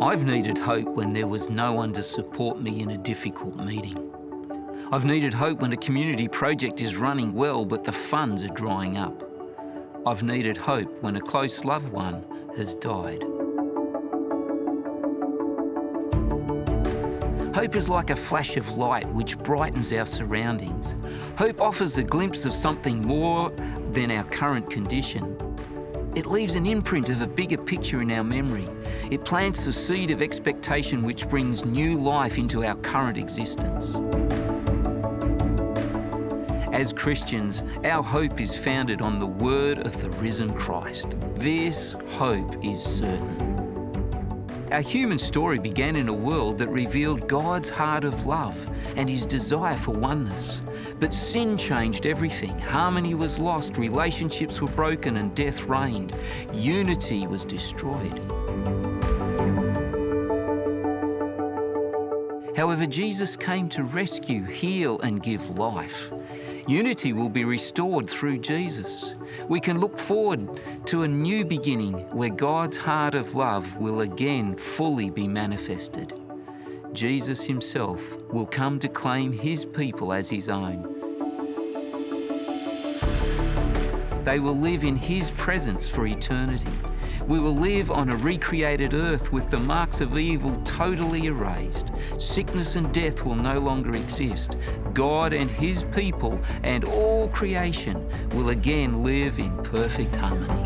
I've needed hope when there was no one to support me in a difficult meeting. I've needed hope when a community project is running well but the funds are drying up. I've needed hope when a close loved one has died. Hope is like a flash of light which brightens our surroundings. Hope offers a glimpse of something more than our current condition. It leaves an imprint of a bigger picture in our memory. It plants the seed of expectation which brings new life into our current existence. As Christians, our hope is founded on the word of the risen Christ. This hope is certain. Our human story began in a world that revealed God's heart of love and his desire for oneness. But sin changed everything. Harmony was lost, relationships were broken, and death reigned. Unity was destroyed. However, Jesus came to rescue, heal, and give life. Unity will be restored through Jesus. We can look forward to a new beginning where God's heart of love will again fully be manifested. Jesus himself will come to claim his people as his own. They will live in his presence for eternity. We will live on a recreated earth with the marks of evil totally erased. Sickness and death will no longer exist. God and his people and all creation will again live in perfect harmony.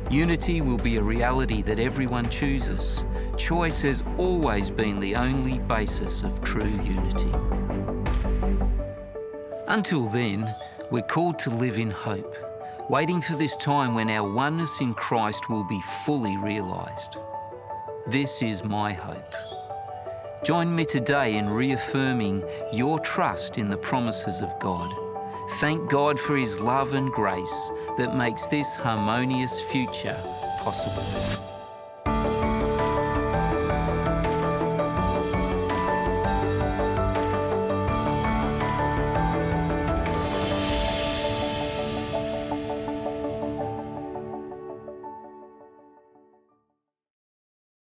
Unity will be a reality that everyone chooses. Choice has always been the only basis of true unity. Until then, we're called to live in hope, waiting for this time when our oneness in Christ will be fully realised. This is my hope. Join me today in reaffirming your trust in the promises of God. Thank God for his love and grace that makes this harmonious future possible.